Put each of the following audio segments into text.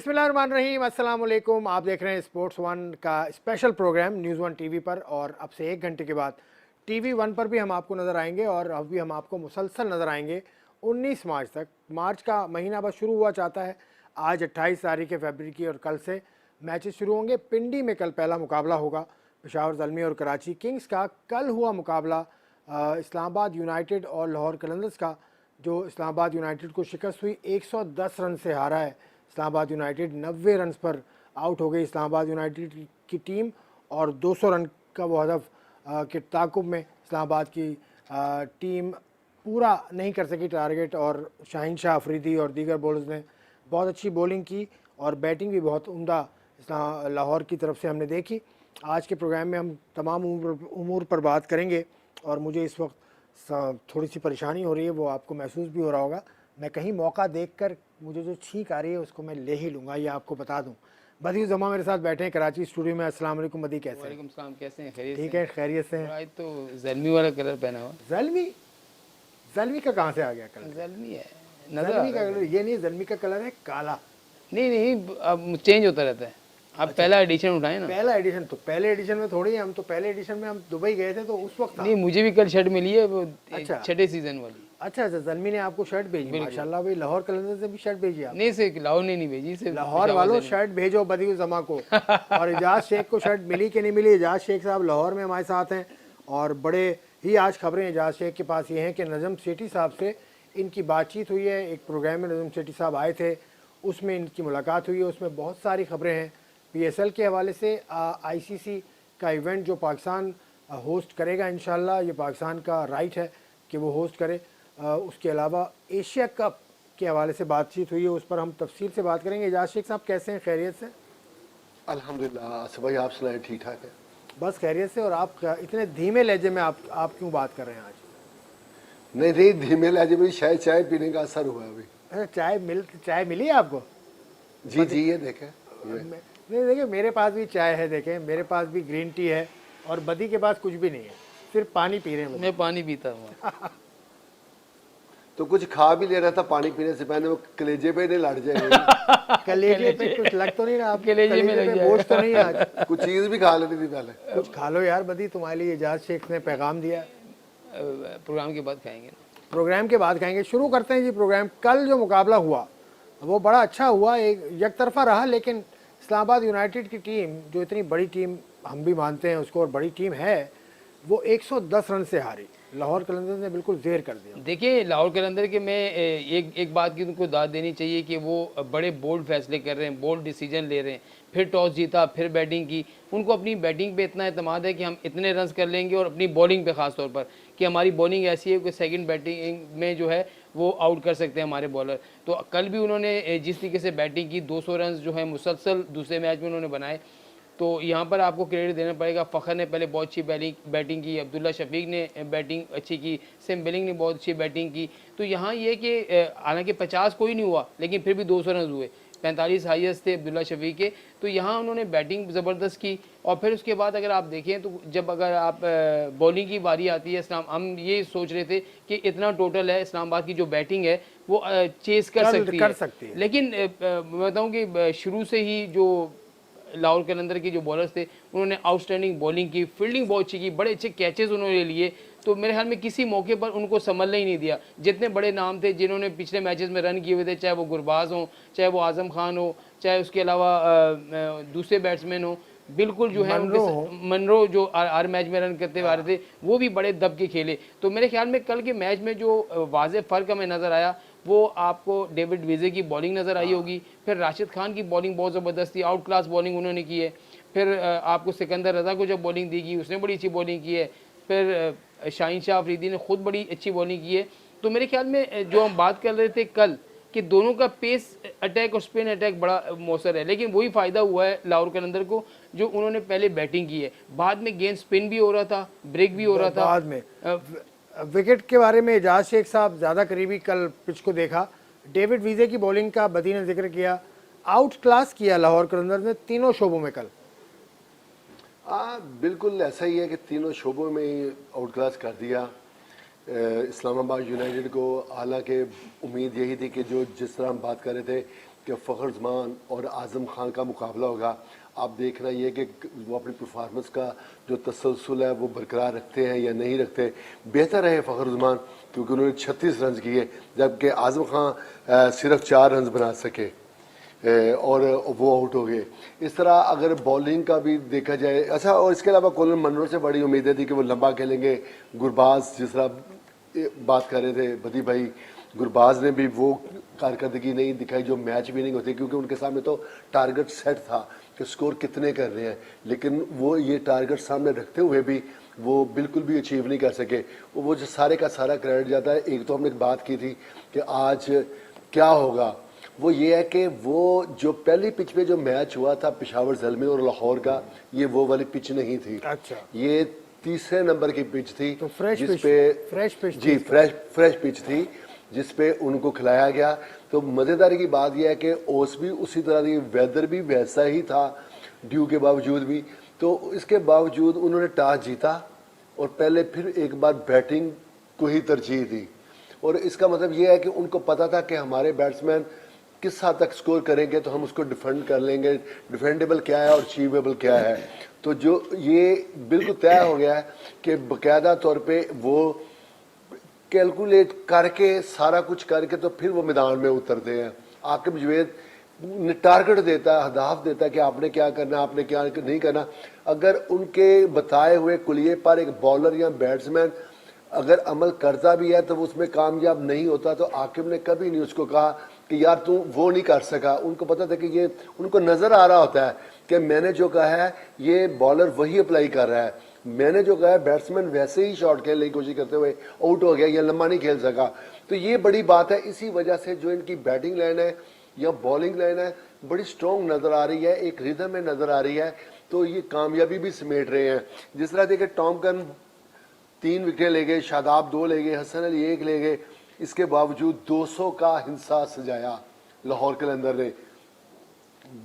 बिस्मिल्लाहिर्रहमानिर्रहीम, अस्सलाम वालेकुम। आप देख रहे हैं स्पोर्ट्स वन का special programme news one TV पर, और अब से 1 घंटे के बाद टीवी वन पर भी हम आपको नज़र आएंगे। और अभी हम आपको मुसलसल नज़र आएंगे 19 मार्च तक। मार्च का महीना बस शुरू हुआ चाहता है। आज 28 तारीख फरवरी की, और कल से मैचेस शुरू होंगे। पिंडी में कल पहला मुकाबला होगा पेशावर ज़ल्मी और कराची किंग्स का। कल हुआ मुकाबला इस्लामाबाद यूनाइटेड और लाहौर कलंदर्स का, जो इस्लामाबाद यूनाइटेड को शिकस्त हुई। 110 रन से हारा है इस्लामाबाद यूनाइटेड। 90 रन पर आउट हो गई इस्लामाबाद यूनाइटेड की टीम, और 200 रन का वो हदफ के ताकुब में इस्लामाबाद की टीम पूरा नहीं कर सकी टारगेट। और शाहीन शाह अफरीदी और दीगर बॉलर्स ने बहुत अच्छी बॉलिंग की, और बैटिंग भी बहुत उम्दा लाहौर की तरफ से हमने देखी। आज के प्रोग्राम में हम तमाम उमूर पर बात करेंगे, और मुझे इस वक्त थोड़ी सी परेशानी हो रही है, वो आपको महसूस भी हो रहा होगा। मैं कहीं मौका देखकर मुझे जो छींक आ रही है उसको मैं ले ही लूँगा, ये आपको बता दूँ। बदी जमा मेरे साथ बैठे हैं कराची स्टूडियो में। अस्सलाम वालेकुम बदी, कैसे हैं? वालेकुम सलाम, कैसे हैं? खैरियत ठीक है, खैरियत से हैं। आज तो ज़ल्मी वाला कलर पहना हुआ। ज़ल्मी? ज़ल्मी का कहाँ से आ गया कलर? ज़ल्मी है, नजर ज़ल्मी का कलर ये नहीं, ज़ल्मी का कलर है काला। नहीं, अब चेंज होता रहता है। आप पहला एडिशन उठाए ना। पहला एडिशन तो पहले एडिशन में थोड़ी है, हम तो पहले एडिशन में हम दुबई गए थे तो उस वक्त था। नहीं, मुझे भी कल शर्ट मिली है, वो अच्छा। छठे सीजन वाली। अच्छा, ज़ल्मी ने आपको शर्ट भेजी? माशाल्लाह भाई, लाहौर कलंदर से भी शर्ट भेजी आप? नहीं, से लाहौर ने नहीं भेजी, से लाहौर वालों शर्ट भेजो बदी जमा को। और एजाज शेख को शर्ट मिली कि नहीं मिली? एजाज शेख साहब लाहौर में हमारे साथ हैं, और बड़े ही आज खबरें एजाज शेख के पास ये हैं कि नज़म सेठी साहब से इनकी बातचीत हुई है। एक प्रोग्राम में नज़म सेठी साहब आए थे, उसमें इनकी मुलाकात हुई है। उसमें बहुत सारी खबरें हैं PSL के हवाले से। ICC का इवेंट जो पाकिस्तान होस्ट करेगा इंशाल्लाह, ये पाकिस्तान का राइट है कि वो होस्ट करे। उसके अलावा एशिया कप के हवाले से बातचीत हुई है, उस पर हम तफसील से बात करेंगे। एजाज शेख साहब कैसे हैं? खैरियत से? अल्हम्दुलिल्लाह। आसिफ भाई, आप सुनाए? ठीक ठाक है, बस खैरियत से। और आप इतने धीमे लहजे में आप क्यों बात कर रहे हैं आज? नहीं, धीमे लहजे में शायद चाय पीने का असर हुआ अभी। अच्छा, चाय मिली है आपको? जी, ये देखें। नहीं, देखिए मेरे पास भी चाय है, देखें मेरे पास भी ग्रीन टी है, और बदी के पास कुछ भी नहीं है, सिर्फ पानी पी रहे हैं। मैं पानी पीता हूँ। तो कुछ खा भी ले रहा था पानी पीने से पहले, वो कलेजे पे नहीं लड़ जाएंगे। कलेजे पे कुछ लग तो नहीं रहा? आप कलेजे में लग बोझ तो नहीं आज? कुछ चीज भी खा लेनी थी पहले। कुछ खा लो यार बदी, तुम्हारे लिए एजाज शेख ने पैगाम दिया। प्रोग्राम के बाद खाएंगे। प्रोग्राम के बाद खाएंगे। शुरू करते हैं जी प्रोग्राम। कल जो मुकाबला हुआ वो बड़ा अच्छा हुआ, एक तरफा रहा, लेकिन इस्लामाबाद यूनाइटेड की टीम, जो इतनी बड़ी टीम हम भी मानते हैं उसको और बड़ी टीम है, वो 110 रन से हारी। लाहौर कलंदर्स ने बिल्कुल ज़ेर कर दिया। देखिए, लाहौर कलंदर के में एक बात की उनको दाद देनी चाहिए कि वो बड़े बोल्ड फैसले कर रहे हैं, बोल्ड डिसीजन ले रहे हैं। फिर टॉस जीता, फिर बैटिंग की। उनको अपनी बैटिंग पे इतना एतमाद है कि हम इतने रन्स कर लेंगे, और अपनी बॉलिंग पे ख़ास तौर पर कि हमारी बॉलिंग ऐसी है कि सेकंड बैटिंग में जो है वो आउट कर सकते हैं हमारे बॉलर। तो कल भी उन्होंने जिस तरीके से बैटिंग की, 200 रन जो है मुसलसल दूसरे मैच में उन्होंने बनाए, तो यहाँ पर आपको क्रेडिट देना पड़ेगा। फ़खर ने पहले बहुत अच्छी बैटिंग की, अब्दुल्ला शफीक ने बैटिंग अच्छी की, सैम बिलिंग ने बहुत अच्छी बैटिंग की। तो यहाँ ये कि हालांकि 50 कोई नहीं हुआ, लेकिन फिर भी 200 रन हुए। 45 हाईएस्ट थे अब्दुल्ला शफीक के। तो यहाँ उन्होंने बैटिंग ज़बरदस्त की। और फिर उसके बाद अगर आप देखें तो जब अगर आप बॉलिंग की बारी आती है, हम ये सोच रहे थे कि इतना टोटल है, इस्लामाबाद की जो बैटिंग है वो चेस कर सकती है। लेकिन मैं बताऊँ कि शुरू से ही जो लाहौर कलंदर के जो बॉलर्स थे उन्होंने आउटस्टैंडिंग बॉलिंग की, फील्डिंग बहुत अच्छी की, बड़े अच्छे कैचेस उन्होंने लिए। तो मेरे ख्याल में किसी मौके पर उनको संभलने ही नहीं दिया। जितने बड़े नाम थे जिन्होंने पिछले मैचेस में रन किए हुए थे, चाहे वो गुरबाज हो, चाहे वो आजम खान हो, चाहे उसके अलावा दूसरे बैट्समैन हो, बिल्कुल जो है उनके मनरो जो हर मैच में रन करते हुए आ रहे थे, वो भी बड़े दब के खेले। तो मेरे ख्याल में कल के मैच में जो वाज़ेह फ़र्क हमें नज़र आया वो आपको डेविड विजे की बॉलिंग नज़र आई होगी। फिर राशिद खान की बॉलिंग बहुत ज़बरदस्त थी, आउट क्लास बॉलिंग उन्होंने की है। फिर आपको सिकंदर रज़ा को जब बॉलिंग दी गई उसने बड़ी अच्छी बॉलिंग की है। फिर शाहीन शाह अफरीदी ने खुद बड़ी अच्छी बॉलिंग की है। तो मेरे ख्याल में जो हम बात कर रहे थे कल कि दोनों का पेस अटैक और स्पिन अटैक बड़ा मौसर है, लेकिन वही फ़ायदा हुआ है लाहौर कलंदर को जो उन्होंने पहले बैटिंग की है। बाद में गेंद स्पिन भी हो रहा था, ब्रेक भी हो रहा था। बाद में विकेट के बारे में एजाज शेख साहब ज़्यादा करीबी कल पिच को देखा। डेविड विजे की बॉलिंग का बदी ने जिक्र किया। आउट क्लास किया लाहौर कलंदर ने तीनों शोबों में कल। बिल्कुल ऐसा ही है कि तीनों शोबों में आउट क्लास कर दिया इस्लामाबाद यूनाइटेड को। हालांकि उम्मीद यही थी कि जो जिस तरह हम बात कर रहे थे कि फ़खर जमान और आज़म खान का मुकाबला होगा। आप देखना ये कि वो अपनी परफॉर्मेंस का जो तसलसल है वो बरकरार रखते हैं या नहीं रखते। बेहतर है फ़खर जमान क्योंकि उन्होंने 36 रन किए, जबकि आज़म खान सिर्फ 4 रन बना सके और वो आउट हो गए। इस तरह अगर बॉलिंग का भी देखा जाए, अच्छा, और इसके अलावा कोलिन मनरो से बड़ी उम्मीदें थी कि वो लंबा खेलेंगे। गुरबाज जिस तरह बात कर रहे थे बदी भाई, गुरबाज ने भी वो कारकर्दगी नहीं दिखाई जो मैच विनिंग होती, क्योंकि उनके सामने तो टारगेट सेट था कि स्कोर कितने कर रहे हैं, लेकिन वो ये टारगेट सामने रखते हुए भी वो बिल्कुल भी अचीव नहीं कर सके। वो जो सारे का सारा क्रेडिट जाता है। एक तो हमने बात की थी कि आज क्या होगा, वो ये है कि वो जो पहली पिच पे जो मैच हुआ था पेशावर ज़ल्मी और लाहौर का, ये वो वाली पिच नहीं थी। अच्छा, ये तीसरे नंबर की पिच थी, तो फ्रेश पिच जी फ्रेश पिच थी जिस पे उनको खिलाया गया। तो मज़ेदारी की बात यह है कि ओस भी उसी तरह की, वेदर भी वैसा ही था ड्यू के बावजूद भी। तो इसके बावजूद उन्होंने टॉस जीता और पहले फिर एक बार बैटिंग को ही तरजीह दी। और इसका मतलब यह है कि उनको पता था कि हमारे बैट्समैन किस हद तक स्कोर करेंगे तो हम उसको डिफेंड कर लेंगे, डिफेंडेबल क्या है और अचीवेबल क्या है। तो जो ये बिल्कुल तय हो गया है कि बाकायदा तौर पे वो कैलकुलेट करके सारा कुछ करके तो फिर वो मैदान में उतरते हैं। आकिब जवेद टारगेट देता है, हदाफ देता है कि आपने क्या करना, आपने क्या नहीं करना। अगर उनके बताए हुए कुलिये पर एक बॉलर या बैट्समैन अगर अमल करता भी है तो वो उसमें कामयाब नहीं होता। तो आकिब ने कभी नहीं उसको कहा कि यार तू वो नहीं कर सका। उनको पता था कि ये, उनको नज़र आ रहा होता है कि मैंने जो कहा है ये बॉलर वही अप्लाई कर रहा है, मैंने जो कहा है बैट्समैन वैसे ही शॉट खेलने की कोशिश करते हुए आउट हो गया या लंबा नहीं खेल सका। तो ये बड़ी बात है। इसी वजह से जो इनकी बैटिंग लाइन है या बॉलिंग लाइन है बड़ी स्ट्रॉन्ग नज़र आ रही है, एक रिदम में नज़र आ रही है। तो ये कामयाबी भी समेट रहे हैं। जिस तरह देखे टॉम कर्न 3 विकेट ले गए, शादाब 2 ले गए, हसन अली 1 ले गए, इसके बावजूद 200 का हिस्सा सजाया लाहौर कलंदर ने।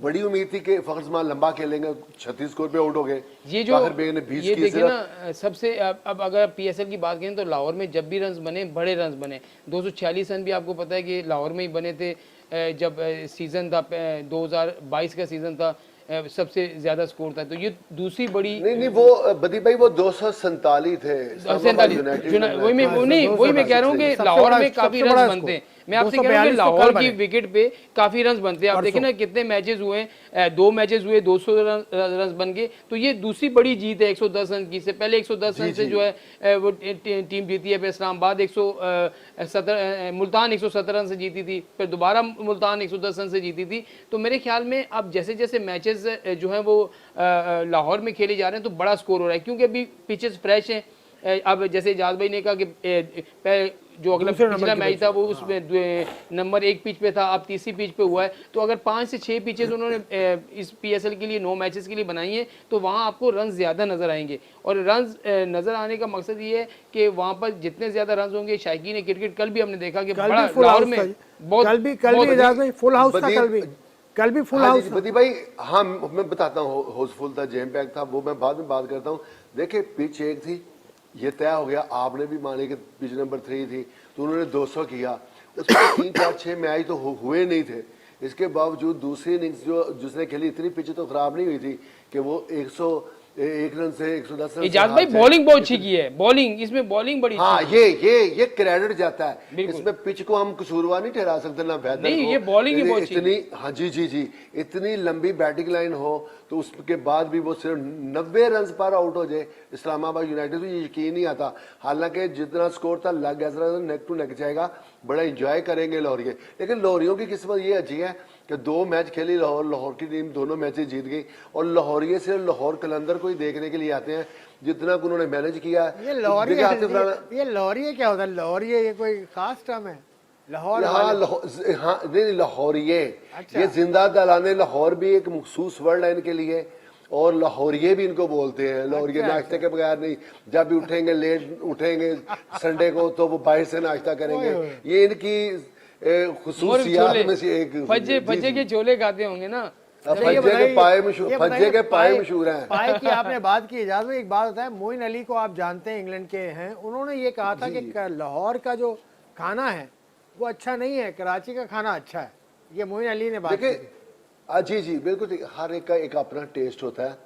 बड़ी उम्मीद थी कि फ़खर जमान लंबा खेलेंगे, 36 स्कोर पे आउट हो गए। ये जो ताहिर बेग ने 20 ये की देखिए सिर्फ। ना, सबसे अब अगर पीएसएल की बात करें तो लाहौर में जब भी रन्स बने, बड़े रन्स बने, 246 रन भी आपको पता है कि लाहौर में ही बने थे। जब सीज़न था 2022 का सीज़न था, सबसे ज़्यादा स्कोर था। तो ये दूसरी बड़ी नहीं वो बदी भाई वो 247 थे। वही मैं कह रहा हूँ कि लाहौर में काफी रन बनते हैं। मैं आपसे कह रहा हूँ कि लाहौर की विकेट पे काफी रन बनते हैं। आप देखिए ना कितने मैचेस हुए, 2 मैचेस हुए, 200 रन बन गए। तो ये दूसरी बड़ी जीत है 110 रन की। से पहले 110 रन से जो है वो टीम जीती है। फिर इस्लामाबाद 117, मुल्तान 117 रन से जीती थी, फिर दोबारा मुल्तान 110 रन से जीती थी। तो मेरे ख्याल में अब जैसे जैसे मैचेस जो है वो लाहौर में खेले जा रहे हैं तो बड़ा स्कोर हो रहा है, क्योंकि अभी पिचेस फ्रेश हैं। अब जैसे इजाज भाई ने कहा कि जो अगला पिछला मैच था वो उसमें नंबर 1 पिच पे था, अब तीसरी पिच पे हुआ है। तो अगर 5 से 6 पिचेस उन्होंने इस पीएसएल के लिए 9 मैचेस के लिए बनाई है तो वहाँ आपको रन ज़्यादा नज़र आएंगे। और रन नज़र आने का मकसद ये है कि वहाँ पर जितने ज़्यादा रन होंगे, शायकीन क्रिकेट कल भी हमने देखा कि बड़ा लाहौर में बहुत कल भी फुल हाउस था। कल भी फुल हाउस। बदी भाई हाँ मैं बताता हूँ, हाउसफुल था, जैम पैक था, वो मैं बाद में बात करता हूँ। देखिए पिच एक थी, ये तय हो गया। आपने भी माने कि पिच नंबर 3 थी तो उन्होंने 200 किया। उसमें 3 4 6 मैच तो हुए नहीं थे। इसके बावजूद दूसरी इनिंग्स जो जिसने खेली, इतनी पिच तो खराब नहीं हुई थी कि वो 101 रन से 110 रन। इजाज भाई बॉलिंग बहुत अच्छी की है, बॉलिंग इसमें बॉलिंग बड़ी। हाँ ये क्रेडिट जाता है इसमें। पिच को हम कसूरवार नहीं ठहरा सकते ना वेदर को। नहीं, ये बॉलिंग ही बहुत अच्छी। इतनी, हाँ जी इतनी लंबी बैटिंग लाइन हो तो उसके बाद भी वो सिर्फ 90 रन पर आउट हो जाए इस्लामाबाद यूनाइटेड, तो ये यकीन नहीं आता। हालांकि जितना स्कोर था लग गया, नेक टू नेक जाएगा, बड़ा इंजॉय करेंगे लाहौरिये। लेकिन लाहौरियों की किस्मत ये अच्छी है कि 2 मैच खेली लाहौर की टीम, दोनों मैचेस जीत गई। और लाहौरिये सिर्फ लाहौर कलंदर को ही देखने के लिए आते हैं, जितना उन्होंने मैनेज किया। ये लाहौरिये क्या होता है? लाहौरिये ये कोई खास टर्म है? लाहौर, हाँ नहीं लाहौरिये। अच्छा। ये जिंदा दलाने लाहौर भी एक मखसूस वर्ड है इनके लिए, और लाहौरिये भी इनको बोलते हैं। लाहौरिये नाश्ते के बगैर नहीं, जब भी उठेंगे लेट उठेंगे संडे को तो वो बाहर से नाश्ता करेंगे। ये इनकी खुसूसियात में से एक। फज्जे के छोले खाते होंगे ना। फज्जे के पाए मशहूर हैं। पाए की आपने बात की, इजाजत एक बात होता है, मोइन अली को आप जानते हैं, इंग्लैंड के हैं, उन्होंने ये कहा था कि लाहौर का जो खाना है वो अच्छा नहीं है, कराची का खाना अच्छा है। ये मोइन अली ने बात की देखिए थी। जी जी बिल्कुल ठीक। हर एक का एक अपना टेस्ट होता है।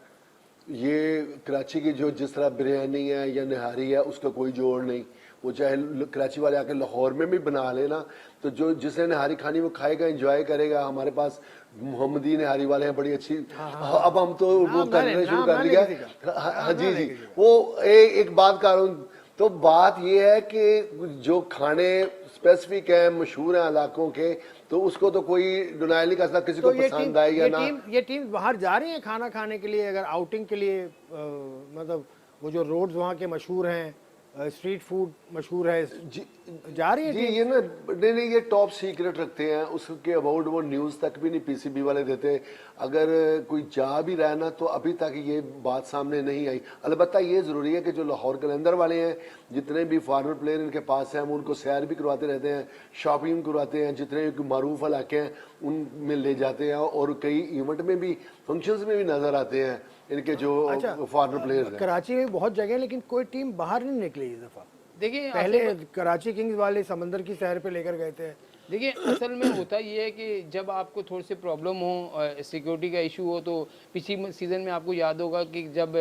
ये कराची की जो जिस तरह बिरयानी है या निहारी है उसका कोई जोड़ नहीं। वो चाहे कराची वाले आके लाहौर में भी बना लेना, तो जो जिसने निहारी खानी वो खाएगा, एंजॉय करेगा। हमारे पास मोहम्मदी निहारी वाले हैं, बड़ी अच्छी। अब हम तो वो करना शुरू कर दिया। हाँ जी जी, वो एक बात कर रहा हूँ। तो बात ये है कि जो खाने स्पेसिफिक है, मशहूर हैं इलाकों के, तो उसको तो कोई डिनाई नहीं कर सकता किसी को पसंद आए या ना। ये टीम बाहर जा रही है खाना खाने के लिए, अगर आउटिंग के लिए मतलब वो जो रोड्स वहाँ के मशहूर हैं, स्ट्रीट फूड मशहूर है, जी जा रही है जी टीम? ये ना नहीं ये टॉप सीक्रेट रखते हैं, उसके अबाउट वो न्यूज़ तक भी नहीं पीसीबी वाले देते। अगर कोई जा भी रहा है ना तो अभी तक ये बात सामने नहीं आई। अलबत्ता ये ज़रूरी है कि जो लाहौर कलंदर वाले हैं, जितने भी फॉरेनर प्लेयर इनके पास हैं, हम उनको सैर भी करवाते रहते हैं, शॉपिंग करवाते हैं, जितने भी मारूफ इलाके हैं उनमें ले जाते हैं, और कई इवेंट में भी, फंक्शंस में भी नज़र आते हैं इनके जो फॉरेनर प्लेयर्स हैं। कराची में बहुत जगह, लेकिन कोई टीम बाहर नहीं निकली इस दफा। देखिए पहले कराची किंग्स वाले समंदर की सैर पे लेकर गए थे। देखिए असल में होता ये है कि जब आपको थोड़ी सी प्रॉब्लम हो, सिक्योरिटी का इशू हो, तो पिछली सीज़न में आपको याद होगा कि जब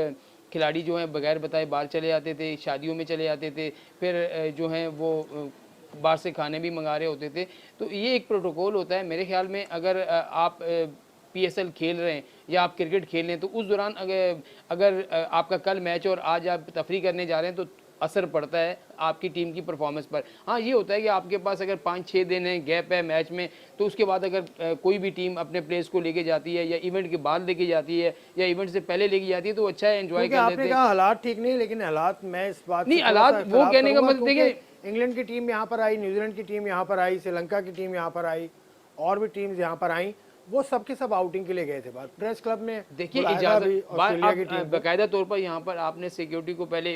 खिलाड़ी जो हैं बगैर बताए बाहर चले जाते थे, शादियों में चले जाते थे, फिर जो हैं वो बाहर से खाने भी मंगा रहे होते थे। तो ये एक प्रोटोकॉल होता है मेरे ख्याल में। अगर आप पीएसएल खेल रहे हैं या आप क्रिकेट खेल रहे हैं, तो उस दौरान अगर आपका कल मैच और आज आप तफरी करने जा रहे हैं, तो असर पड़ता है आपकी टीम की परफॉर्मेंस पर। हाँ, ये होता है कि आपके पास अगर 5-6 दिन है गैप है मैच में, तो उसके बाद अगर कोई भी टीम अपने प्लेयर्स को लेके जाती है या इवेंट के बाद लेके जाती है या इवेंट से पहले लेके जाती है, तो अच्छा है, एंजॉय कर लेते आपने कहा हालात ठीक नहीं, लेकिन हालात, मैं इस बात नहीं, हालात वो कहने का मतलब देखिए, इंग्लैंड की टीम यहाँ पर आई, न्यूजीलैंड की टीम यहाँ पर आई, श्रीलंका की टीम यहाँ पर आई, और भी टीम्स यहाँ पर आई, वो सबके सब आउटिंग के लिए गए थे। बाहर प्रेस क्लब ने देखिए इजाजत बाकायदा तौर पर यहाँ पर आपने सिक्योरिटी को पहले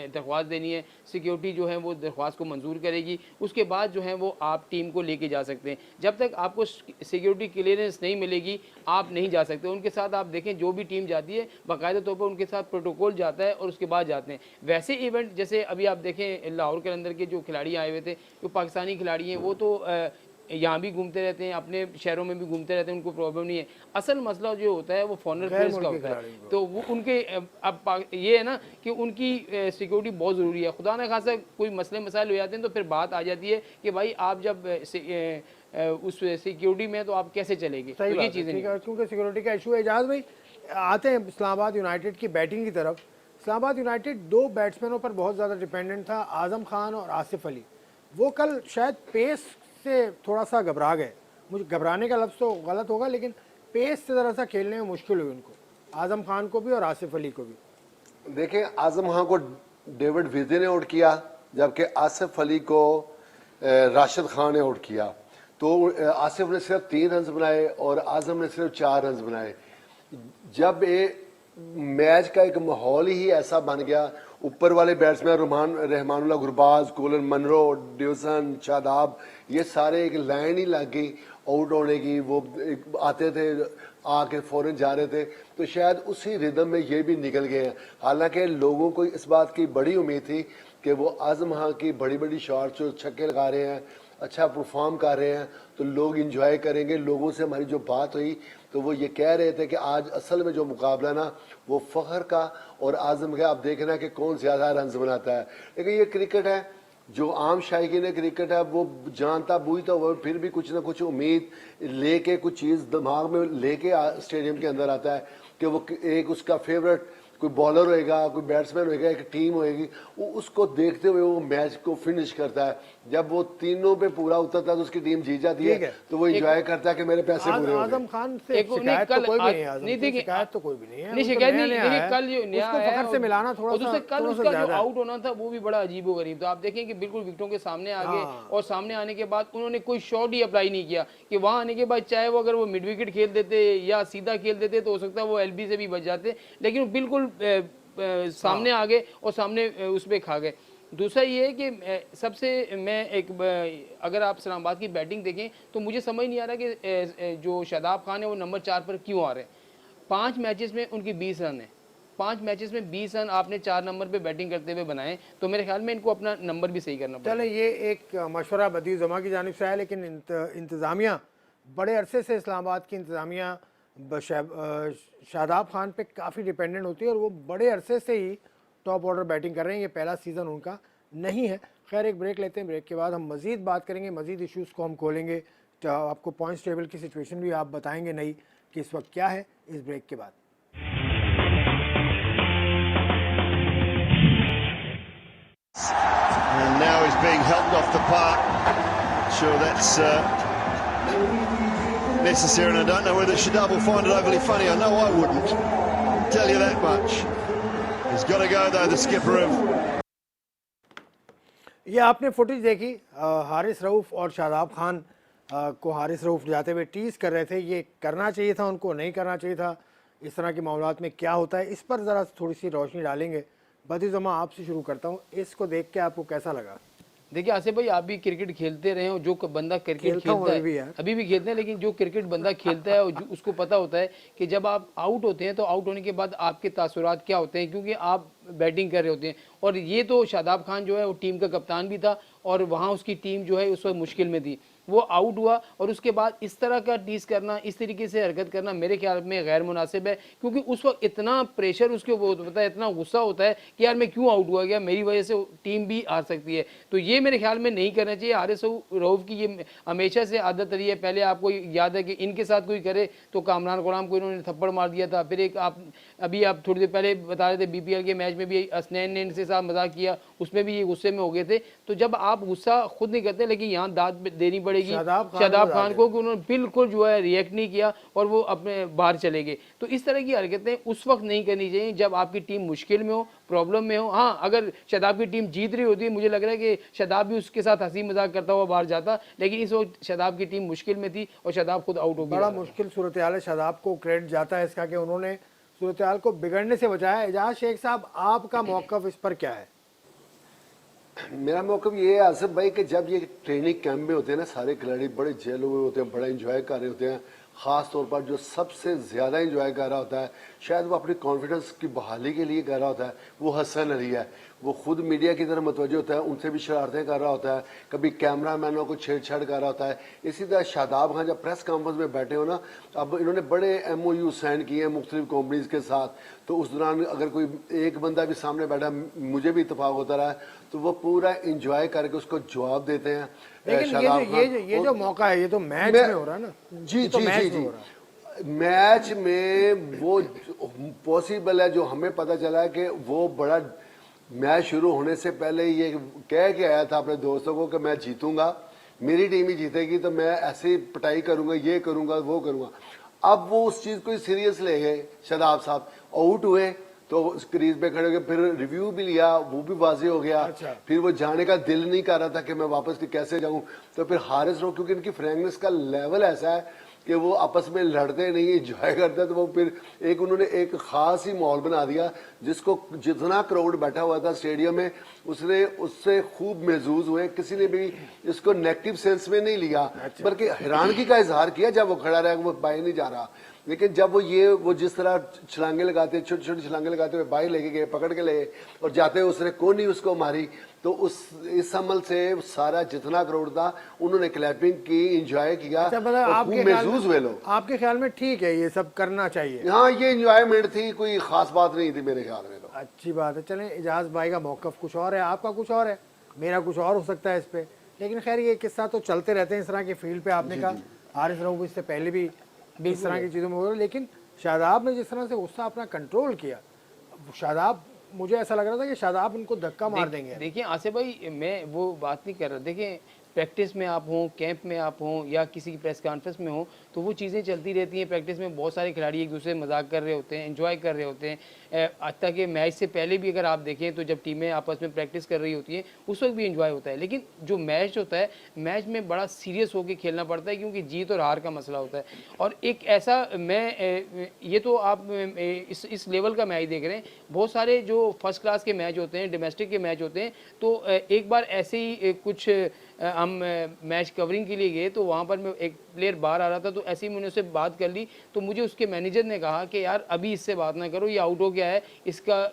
दरख्वास्त देनी है, सिक्योरिटी जो है वो दरख्वास्त को मंजूर करेगी, उसके बाद जो है वो आप टीम को लेके जा सकते हैं। जब तक आपको सिक्योरिटी क्लियरेंस नहीं मिलेगी आप नहीं जा सकते। उनके साथ आप देखें जो भी टीम जाती है बाकायदा तौर पर उनके साथ प्रोटोकॉल जाता है और उसके बाद जाते हैं। वैसे इवेंट जैसे अभी आप देखें लाहौर के अंदर के जो खिलाड़ी आए हुए थे, जो पाकिस्तानी खिलाड़ी हैं, वो तो यहाँ भी घूमते रहते हैं, अपने शहरों में भी घूमते रहते हैं, उनको प्रॉब्लम नहीं है। असल मसला जो होता है वो फॉरेनर प्लेयर्स का होता है। तो वो उनके अब ये है ना कि उनकी सिक्योरिटी बहुत ज़रूरी है। खुदा न खासा कोई मसले मसाइल हो जाते हैं तो फिर बात आ जाती है कि भाई आप जब उस सिक्योरिटी में तो आप कैसे चलेंगे। तो ये चीज़ें क्योंकि सिक्योरिटी का इशू है। एजाज भाई आते हैं इस्लामाबाद यूनाइटेड की बैटिंग की तरफ। इस्लामाबाद यूनाइटेड 2 बैट्समैनों पर बहुत ज़्यादा डिपेंडेंट था, आज़म खान और आसिफ अली। वो कल शायद पेस से थोड़ा सा घबरा गए। मुझे घबराने का लफ्ज़ तो गलत होगा, लेकिन पेस से ज़रा सा खेलने में मुश्किल हुई उनको, आज़म खान को भी और आसिफ अली को भी। देखें, आज़म खान को डेविड विज़ी ने आउट किया, जबकि आसिफ अली को राशिद खान ने आउट किया। तो आसिफ ने सिर्फ 3 रन बनाए और आज़म ने सिर्फ 4 रन बनाए। जब मैच का एक माहौल ही ऐसा बन गया, ऊपर वाले batsman Rahmanullah Gurbaz, Colin Munro, Dussen, Shadab, ये सारे एक लाइन ही लग गई आउट होने की। वो आते थे आके फौरन जा रहे थे, तो शायद उसी रिदम में ये भी निकल गए हैं। हालांकि लोगों को इस बात की बड़ी उम्मीद थी कि वो आज़म खान की बड़ी बड़ी शॉट्स जो छक्के लगा रहे हैं, अच्छा परफॉर्म कर रहे हैं, तो लोग इंजॉय करेंगे। लोगों से हमारी जो बात हुई तो वो ये कह रहे थे कि आज असल में जो मुकाबला ना वो फ़खर का और आज़म का, आप देखना कि कौन ज़्यादा रन बनाता है। लेकिन ये क्रिकेट है, जो आम शायकीन क्रिकेट है वो जानता बूझता हुआ फिर भी कुछ ना कुछ उम्मीद लेके, कुछ चीज़ दिमाग में लेके स्टेडियम के अंदर आता है कि वो एक उसका फेवरेट कोई बॉलर होएगा, कोई बैट्समैन होएगा, एक टीम होएगी, वो उसको देखते हुए वो मैच को फिनिश करता है। जब वो तीनों पे पूरा उतरता है तो उसकी टीम जीत जाती है, तो वो एंजॉय करता है कि मेरे पैसे पूरे हो गए। आज़म खान से शिकायत तो कोई भी नहीं है, शिकायत तो कोई भी नहीं है, नहीं शिकायत नहीं। देखिए कल जो नया है फखर से मिलाना थोड़ा सा, कल उसका जो आउट होना था वो भी बड़ा अजीब व गरीब। तो आप देखें कि बिल्कुल विकेटों के सामने आ गए और सामने आने के बाद उन्होंने कोई शॉट ही अप्लाई नहीं किया कि वहां आने के बाद चाहे वो अगर वो मिड विकेट खेल देते या सीधा खेल देते तो हो सकता है वो एलबी से भी बच जाते, लेकिन बिल्कुल सामने आ गए और सामने उस पर खा गए। दूसरा ये है कि सबसे मैं अगर आप इस्लामाबाद की बैटिंग देखें तो मुझे समझ नहीं आ रहा कि जो शादाब खान है वो नंबर 4 पर क्यों आ रहे हैं। 5 मैचेस में उनकी 20 रन है, 5 मैचेस में 20 रन आपने 4 नंबर पे बैटिंग करते हुए बनाए, तो मेरे ख्याल में इनको अपना नंबर भी सही करना पड़ेगा। चले, ये एक मशवरा बदी जमा की जानिब से है, लेकिन इंतज़ामिया बड़े अरसे से इस्लामाबाद की इंतज़ामिया शादाब खान पे काफ़ी डिपेंडेंट होती है और वो बड़े अरसे से ही टॉप ऑर्डर बैटिंग कर रहे हैं। ये पहला सीज़न उनका नहीं है। खैर एक ब्रेक लेते हैं, ब्रेक के बाद हम मज़ीद बात करेंगे, मज़ीद इश्यूज़ को हम खोलेंगे, तो आपको पॉइंट्स टेबल की सिचुएशन भी आप बताएंगे नई कि इस वक्त क्या है, इस ब्रेक के बाद। And now he's being helped off the park. Sure, that's necessary, and I don't know whether Shadab will find it overly funny. I know I wouldn't. Tell you that much. He's got to go though, the skipper of. ये आपने footage देखी, हारिस रऊफ और शादाब खान को हारिस रऊफ जाते हुए tease कर रहे थे। ये करना चाहिए था उनको, नहीं करना चाहिए था, इस तरह के मामलात में क्या होता है, इस पर ज़रा थोड़ी सी रोशनी डालेंगे। बदीज़मा आपसे शुरू करता हूँ, इसको देख के आपको कैसा लगा? देखिए आसिफ भाई, आप भी क्रिकेट खेलते रहे हो, जो बंदा क्रिकेट खेलता है अभी भी खेलते हैं, लेकिन जो क्रिकेट बंदा खेलता है उसको पता होता है कि जब आप आउट होते हैं तो आउट होने के बाद आपके तासुरात क्या होते हैं, क्योंकि आप बैटिंग कर रहे होते हैं। और ये तो शादाब खान जो है वो टीम का कप्तान भी था और वहाँ उसकी टीम जो है उस वक्त मुश्किल में थी, वो आउट हुआ और उसके बाद इस तरह का टीज करना, इस तरीके से हरकत करना मेरे ख्याल में गैर मुनासिब है, क्योंकि उस वक्त इतना प्रेशर उसके ऊपर होता है, इतना गुस्सा होता है कि यार मैं क्यों आउट हुआ गया, मेरी वजह से टीम भी हार सकती है। तो ये मेरे ख्याल में नहीं करना चाहिए। हारिस रऊफ की ये हमेशा से आदत रही है। पहले आपको याद है कि इनके साथ कोई करे तो कामरान गुलाम को इन्होंने थप्पड़ मार दिया था। फिर एक आप थोड़ी देर पहले बता रहे थे BPL के मैच में भी असनैन ने इनके साथ मजाक किया, उसमें भी ये गुस्से में हो गए थे। तो जब आप गुस्सा खुद नहीं करते, लेकिन यहाँ दाद देनी पड़ेगी शादाब खान को कि उन्होंने बिल्कुल जो है रिएक्ट नहीं किया और वो अपने बाहर चले गए। तो इस तरह की हरकतें उस वक्त नहीं करनी चाहिए जब आपकी टीम मुश्किल में हो, प्रॉब्लम में हो। हाँ, अगर शादाब की टीम जीत रही होती है, मुझे लग रहा है कि शादाब भी उसके साथ हंसी मजाक करता हुआ बाहर जाता, लेकिन इस वक्त शादाब की टीम मुश्किल में थी और शादाब खुद आउट हो गया। बड़ा मुश्किल सूरत हाल है। शादाब को क्रेडिट जाता है इसका कि उन्होंने सूरत हाल को बिगड़ने से बचाया। एजाज शेख साहब, आपका मौक़िफ़ इस पर क्या है? मेरा मौक़िफ़ ये है आसिफ भाई कि जब ये ट्रेनिंग कैंप में होते हैं ना, सारे खिलाड़ी बड़े जेल हुए होते हैं, बड़ा इंजॉय कर रहे होते हैं। ख़ास तौर पर जो सबसे ज़्यादा इंजॉय कर रहा होता है, शायद वो अपनी कॉन्फिडेंस की बहाली के लिए कर रहा होता है, वो हसन अली है। वो खुद मीडिया की तरफ मुतवज्जो होता है, उनसे भी शरारतें कर रहा होता है, कभी कैमरा मैनों को छेड़छाड़ कर रहा होता है। इसी तरह शादाब खान जब प्रेस कॉन्फ्रेंस में बैठे हो ना, अब इन्होंने बड़े MOU साइन किए हैं मुख्तलिफ कंपनीज के साथ, तो उस दौरान अगर कोई एक बंदा भी सामने बैठा, मुझे भी इतफाक होता रहा है, तो वो पूरा इंजॉय करके उसको जवाब देते हैं। लेकिन ये जो मौका है, ये तो मैच में हो रहा है ना? जी जी जी जी, मैच में वो पॉसिबल है। जो हमें पता चला है कि वो बड़ा मैच शुरू होने से पहले ये कह के आया था अपने दोस्तों को कि मैं जीतूंगा, मेरी टीम ही जीतेगी, तो मैं ऐसे पिटाई करूंगा, ये करूंगा, वो करूंगा। अब वो उस चीज़ को सीरियस ले गए। शादाब साहब आउट हुए तो क्रीज पे खड़े हो गए, फिर रिव्यू भी लिया, वो भी वाजे हो गया। अच्छा। फिर वो जाने का दिल नहीं कर रहा था कि मैं वापस कैसे जाऊं। तो फिर हारिस रऊफ, क्योंकि इनकी फ्रैंकनेस का लेवल ऐसा है कि वो आपस में लड़ते नहीं, एंजॉय करते, तो वो फिर उन्होंने एक खास ही माहौल बना दिया, जिसको जितना क्राउड बैठा हुआ था स्टेडियम में उससे खूब महसूस हुए। किसी ने भी इसको नेगेटिव सेंस में नहीं लिया, बल्कि हैरानगी का इजहार किया जब वो खड़ा रहा, वो बाहर नहीं जा रहा। लेकिन जब वो जिस तरह छलांगे लगाते, छोटी छोटी छलांगे लगाते हुए बाहर लेके गए, पकड़ के ले, और जाते हुए उसने कोनी उसको मारी, तो इस अमल से सारा जितना क्राउड था उन्होंने क्लैपिंग की, एंजॉय किया। अच्छा, मतलब महसूस हुए लोग। आपके ख्याल में ठीक है, ये सब करना चाहिए? हाँ, ये एंजॉयमेंट थी, कोई खास बात नहीं थी मेरे ख्याल में। तो अच्छी बात है। चलें, एजाज भाई का मौक़िफ़ कुछ और है, आपका कुछ और है, मेरा कुछ और हो सकता है इस पे, लेकिन खैर ये किस्सा तो चलते रहते हैं इस तरह के फील्ड पे। आपने कहा हारिस रऊफ इससे पहले भी इस तरह की चीज़ों में हो रहा है, लेकिन शादाब ने जिस तरह से गुस्सा अपना कंट्रोल किया, शादाब, मुझे ऐसा लग रहा था कि शादाब उनको धक्का मार देंगे। देखिए आसिफ भाई, मैं वो बात नहीं कर रहा। देखिए प्रैक्टिस में आप हों, कैंप में आप हों, या किसी की प्रेस कॉन्फ्रेंस में हो, तो वो चीज़ें चलती रहती हैं। प्रैक्टिस में बहुत सारे खिलाड़ी एक दूसरे मजाक कर रहे होते हैं, एंजॉय कर रहे होते हैं। आज तक के मैच से पहले भी अगर आप देखें तो जब टीमें आपस में प्रैक्टिस कर रही होती हैं उस वक्त भी एंजॉय होता है। लेकिन जो मैच होता है, मैच में बड़ा सीरियस होकर खेलना पड़ता है, क्योंकि जीत और हार का मसला होता है। और एक ऐसा ये तो आप इस लेवल का मैच देख रहे हैं, बहुत सारे जो फर्स्ट क्लास के मैच होते हैं, डोमेस्टिक के मैच होते हैं, तो एक बार ऐसे ही कुछ हम मैच कवरिंग के लिए गए, तो वहाँ पर मैं एक प्लेयर बाहर आ रहा था, तो ऐसे ही मैंने उससे बात कर ली, तो मुझे उसके मैनेजर ने कहा कि यार अभी इससे बात ना करो, ये आउट हो गया है, इसका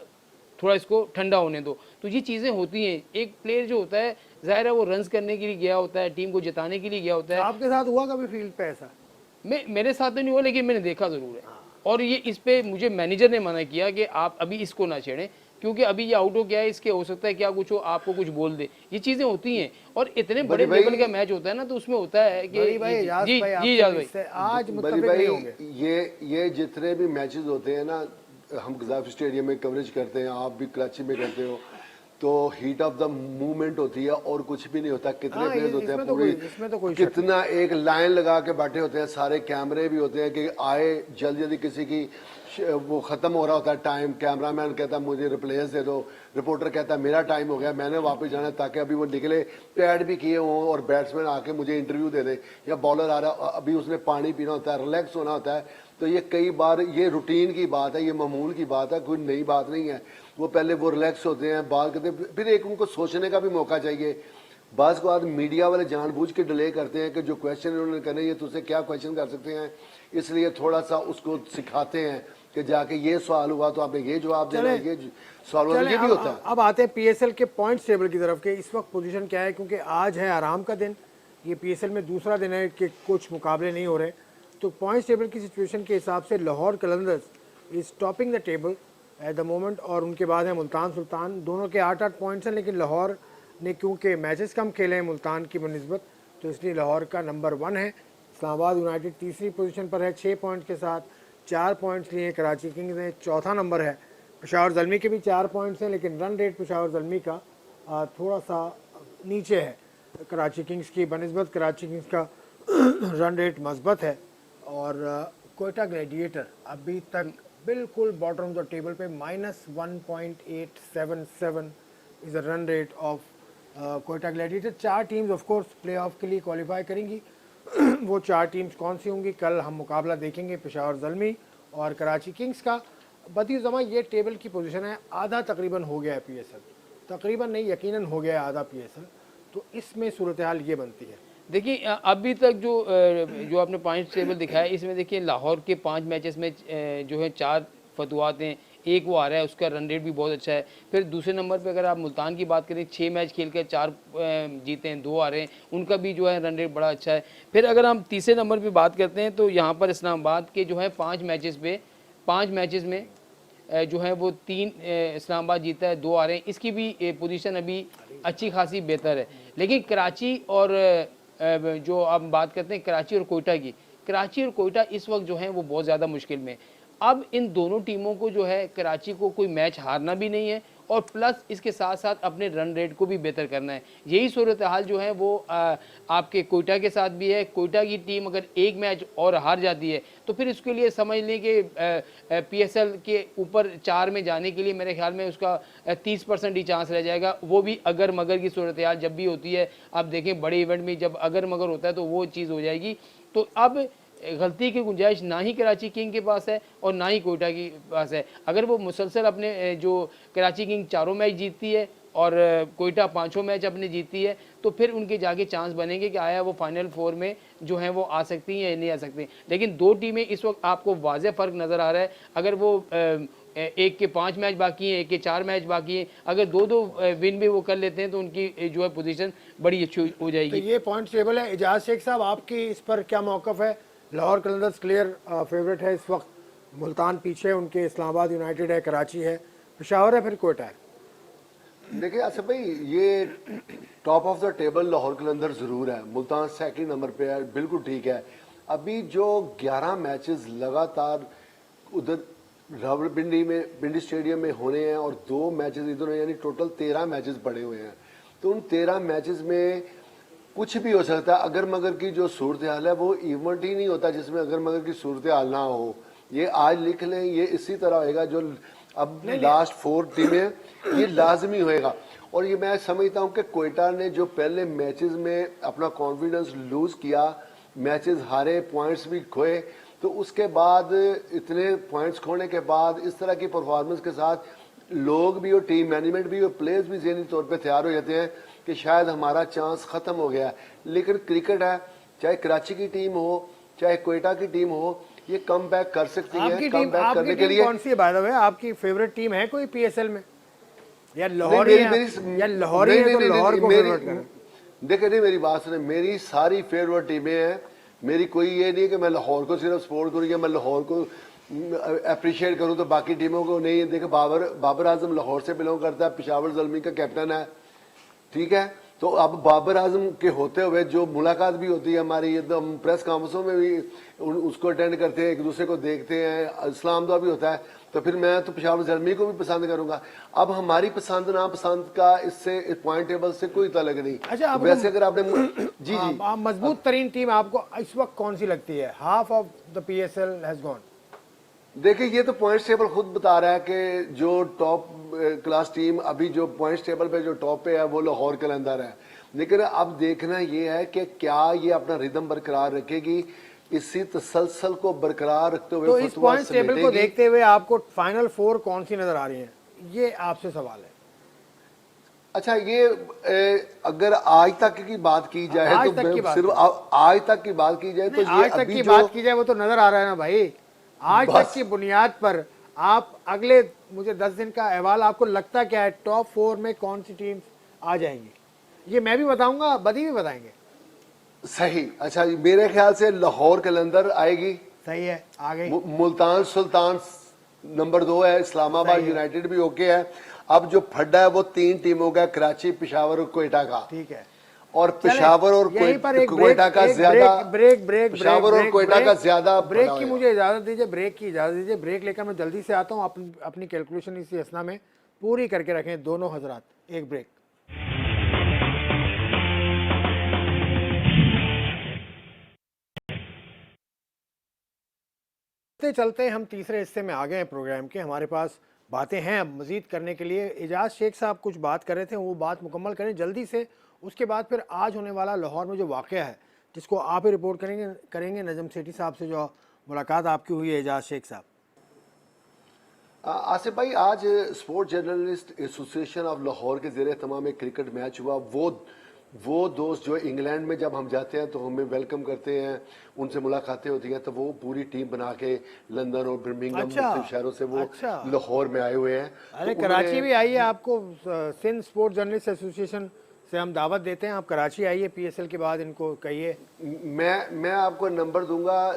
थोड़ा इसको ठंडा होने दो। तो ये चीज़ें होती हैं। एक प्लेयर जो होता है, ज़ाहिर है वो रन्स करने के लिए गया होता है, टीम को जिताने के लिए गया होता है। आपके साथ हुआ कभी फील्ड पे ऐसा? मेरे साथ तो नहीं हुआ, लेकिन मैंने देखा ज़रूर है। और ये इस पे मुझे मैनेजर ने मना किया कि आप अभी इसको ना छेड़ें, क्योंकि अभी ये आउट हो गया है, इसके हो सकता है क्या कुछ हो, आपको कुछ बोल दे। ये चीज़ें होती हैं, और इतने बड़े लेवल का मैच होता है ना, तो उसमें होता है कि बड़ी भाई, एजाज जी भाई, जी आपसे एजाज भाई, इससे आज बड़ी मुत्तफिक भाई नहीं होंगे। ये जितने भी मैचेस होते हैं ना, हम गज़ाफी स्टेडियम में कवरेज करते हैं, आप भी कराची में करते हो, तो हीट ऑफ द मूवमेंट होती है और कुछ भी नहीं होता। कितने हाँ, प्लेयर्स होते हैं इसमें तो पूरी, इसमें तो कोई शक कितना एक लाइन लगा के बैठे होते हैं, सारे कैमरे भी होते हैं कि आए जल्दी जल्दी, किसी की वो ख़त्म हो रहा होता है टाइम, कैमरामैन कहता है मुझे रिप्लेस दे दो, रिपोर्टर कहता है मेरा टाइम हो गया, मैंने वापस जाना है, ताकि अभी वो निकले पैड भी किए हों और बैट्समैन आके मुझे इंटरव्यू दे दे, या बॉलर आ रहा अभी उसने पानी पीना होता है, रिलैक्स होना होता है। तो ये कई बार ये रूटीन की बात है, ये मामूल की बात है, कोई नई बात नहीं है। वो पहले वो रिलैक्स होते हैं, बात करते हैं, फिर एक उनको सोचने का भी मौका चाहिए। बाज़ को बाद मीडिया वाले जानबूझ के डिले करते हैं कि जो क्वेश्चन उन्होंने करने, ये तुझसे क्या क्वेश्चन कर सकते हैं, इसलिए थोड़ा सा उसको सिखाते हैं कि जाके ये सवाल हुआ तो आपने ये जवाब देना है, ये सवाल हुआ, ये भी होता है। अब आते हैं पीएसएल के पॉइंट्स टेबल की तरफ के। इस वक्त पोजीशन क्या है, क्योंकि आज है आराम का दिन, ये पीएसएल में दूसरा दिन है कि कुछ मुकाबले नहीं हो रहे, तो पॉइंट्स टेबल की सिचुएशन के हिसाब से Lahore Qalandars is topping the table at the moment, और उनके बाद है मुल्तान सुल्तान। दोनों के 8-8 पॉइंट्स हैं, लेकिन लाहौर ने क्योंकि मैचेस कम खेले हैं मुल्तान की बनिस्बत, तो इसलिए लाहौर का नंबर 1 है। इस्लामाबाद यूनाइटेड तीसरी पोजीशन पर है 6 पॉइंट के साथ, 4 पॉइंट्स लिए कराची किंग्स ने, चौथा नंबर है। पेशावर ज़ल्मी के भी 4 पॉइंट्स हैं, लेकिन रन रेट पेशावर ज़ल्मी का थोड़ा सा नीचे है कराची किंग्स की बनिस्बत। कराची किंग्स का रन रेट मजबूत है, और कोयटा ग्लैडिएटर अभी तक बिल्कुल बॉटम ऑफ द टेबल पे -1.877 is the run rate of Quetta gladiator. 4 teams of course play of के लिए क्वालिफाई करेंगी। वो 4 टीम्स कौन सी होंगी, कल हम मुकाबला देखेंगे पेशावर ज़ल्मी और कराची किंग्स का। बदी ज़मा ये टेबल की पोजीशन है, आधा तकरीबन हो गया है पीएसएल, तकरीबन नहीं यकीनन हो गया है आधा पीएसएल, तो इसमें सूरत हाल ये बनती है। देखिए अभी तक जो आपने पॉइंट टेबल दिखाया, इसमें देखिए लाहौर के 5 मैचेस में जो है 4 फतवात हैं, एक वो आ रहा है, उसका रन रेट भी बहुत अच्छा है। फिर दूसरे नंबर पे अगर आप मुल्तान की बात करें, 6 मैच खेल कर 4 जीते हैं, 2 आ रहे हैं, उनका भी जो है रन रेट बड़ा अच्छा है। फिर अगर हम तीसरे नंबर पे बात करते हैं, तो यहाँ पर इस्लामाबाद के जो है 5 मैचेस में जो है वो 3 इस्लामाबाद जीता है, 2 आ रहे हैं, इसकी भी पोजीशन अभी अच्छी खासी बेहतर है। लेकिन कराची और जो आप बात करते हैं कराची और कोयटा इस वक्त जो है वो बहुत ज़्यादा मुश्किल में। अब इन दोनों टीमों को जो है कराची को कोई मैच हारना भी नहीं है, और प्लस इसके साथ साथ अपने रन रेट को भी बेहतर करना है। यही सूरत हाल जो है वो आपके कोयटा के साथ भी है। कोयटा की टीम अगर एक मैच और हार जाती है, तो फिर इसके लिए समझ लें कि पीएसएल के ऊपर 4 में जाने के लिए मेरे ख्याल में उसका 30% ही चांस रह जाएगा। वो भी अगर मगर की सूरत हाल जब भी होती है, आप देखें बड़े इवेंट में जब अगर मगर होता है तो वो चीज़ हो जाएगी। तो अब गलती की गुंजाइश ना ही कराची किंग के पास है और ना ही कोयटा के पास है। अगर वो मुसलसल अपने जो कराची किंग 4 मैच जीतती है और कोयटा 5 मैच अपने जीतती है, तो फिर उनके जाके चांस बनेंगे कि आया वो फाइनल 4 में जो है वो आ सकती हैं या नहीं आ सकती। लेकिन 2 टीमें इस वक्त आपको वाज़ेह फ़र्क नज़र आ रहा है। अगर वो एक के 5 मैच बाकी हैं, एक के 4 मैच बाकी हैं, अगर 2-2 विन भी वो कर लेते हैं तो उनकी जो है पोजीशन बड़ी अच्छी हो जाएगी। तो ये पॉइंट टेबल है। एजाज शेख साहब, आपकी इस पर क्या मौक़िफ़ है? लाहौर कलंदर्स क्लियर फेवरेट है इस वक्त, मुल्तान पीछे उनके, इस्लामाबाद यूनाइटेड है, कराची है, पेशावर है, फिर कोयटा है। देखिए आसिफ भाई, ये top of the table Lahore Qalandar ज़रूर है, मुल्तान सेकंड नंबर पे है, बिल्कुल ठीक है। अभी जो 11 मैचेस लगातार उधर रावलपिंडी में पिंडी स्टेडियम में होने हैं और 2 मैचेस इधर हैं, यानी टोटल 13 मैचेस पड़े हुए हैं। तो उन 13 मैचेस में कुछ भी हो सकता है। अगर मगर की जो सूरत हाल है वो इवेंट ही नहीं होता जिसमें अगर मगर की सूरत हाल ना हो। ये आज लिख लें, ये इसी तरह होएगा जो अब लास्ट 4 टीमें, ये लाजमी होएगा। और ये मैं समझता हूँ कि कोयटा ने जो पहले मैचेस में अपना कॉन्फिडेंस लूज किया, मैचेस हारे, पॉइंट्स भी खोए, तो उसके बाद इतने पॉइंट्स खोने के बाद इस तरह की परफॉर्मेंस के साथ लोग भी और टीम मैनेजमेंट भी और प्लेयर्स भी ज़हनी तौर पे तैयार हो जाते हैं कि शायद हमारा चांस ख़त्म हो गया है। लेकिन क्रिकेट है, चाहे कराची की टीम हो चाहे कोयटा की टीम हो, ये कम बैक कर सकती है। कम बैक करने के लिए कौन सी है बाय द वे, आपकी फेवरेट टीम है कोई पीएसएल में? या लाहौर या लाहौर को फेवरेट करें? देखिए नहीं, मेरी बात सुने, मेरी सारी फेवरेट टीमें हैं मेरी कोई ये नहीं है कि मैं लाहौर को सिर्फ सपोर्ट करूँ या मैं लाहौर को अप्रिशिएट करूँ तो बाकी टीमों को नहीं। देखो बाबर आजम लाहौर से बिलोंग करता है, पेशावर ज़ल्मी का कैप्टन है, ठीक है। तो अब बाबर आजम के होते हुए जो मुलाकात भी होती है हमारी, ये तो हम प्रेस कॉन्फ्रेंसों में भी उसको अटेंड करते हैं, एक दूसरे को देखते हैं, इस्लाम दुआ भी होता है, तो फिर मैं तो पेशावर ज़ल्मी को भी पसंद करूंगा। अब हमारी पसंद नापसंद का इससे पॉइंट टेबल से कोई तलक नहीं। अच्छा, वैसे अगर आपने जी जी मजबूत तरीन टीम आपको इस वक्त कौन सी लगती है? Half of the PSL has gone. देखिए ये तो पॉइंट्स टेबल खुद बता रहा है कि जो टॉप क्लास टीम अभी जो पॉइंट्स टेबल पे जो टॉप पे है वो लाहौर कलंदर है। लेकिन अब देखना ये है कि क्या ये अपना रिदम बरकरार रखेगी, इसी तसलसल को बरकरार रखते हुए तो इस पॉइंट्स टेबल को देखते हुए आपको फाइनल 4 कौन सी नजर आ रही है, ये आपसे सवाल है। अच्छा, ये अगर आज तक की बात की जाए तो सिर्फ आज तक की बात की जाए तो आज तक की बात की जाए वो तो नजर आ रहा है ना भाई। आज तक की बुनियाद पर आप अगले मुझे 10 दिन का अहवाल आपको लगता क्या है, टॉप 4 में कौन सी टीम्स आ जाएंगी? ये मैं भी बताऊंगा, बदी भी बताएंगे। सही। अच्छा, मेरे ख्याल से लाहौर कलंदर आएगी। सही है, आ गई। मुल्तान सुल्तान नंबर 2 है, इस्लामाबाद यूनाइटेड भी ओके है। अब जो फड्डा है वो 3 टीमों का, कराची, पेशावर और कोयटा का, ठीक है। और पेशावर और कोयटा का ज्यादा पेशावर और कोयटा का ज्यादा ब्रेक की मुझे इजाजत दीजिए, ब्रेक लेकर मैं जल्दी से आता हूँ। अपनी कैलकुलेशन इसी असना में पूरी करके रखें दोनों हजरात। एक ब्रेक। चलते हम तीसरे हिस्से में आ गए हैं प्रोग्राम के। हमारे पास बातें हैं अब मजीद करने के लिए। एजाज शेख साहब कुछ बात कर रहे थे, वो बात मुकम्मल करें जल्दी से। उसके बाद फिर आज होने वाला लाहौर में जो वाक़या है जिसको आप ही रिपोर्ट करेंगे नजम सेठी साहब से जो मुलाकात आपकी हुई है एजाज शेख साहब। आसिफ भाई, आज sports journalist association of Lahore के ज़ेरे तमाम एक क्रिकेट मैच हुआ। वो दोस्त जो इंग्लैंड में जब हम जाते हैं तो हमें वेलकम करते हैं, उनसे मुलाकातें होती हैं, तो वो पूरी टीम बना के लंदन और बर्मिंघम मुख्तलिफ शहरों से वो लाहौर में आए हुए हैं। अरे तो कराची भी आई है, आपको सिंध स्पोर्ट्स जर्नलिस्ट एसोसिएशन से हम दावत देते हैं, आप कराची आइए PSL के बाद, इनको कहिए। मैं आपको नंबर दूंगा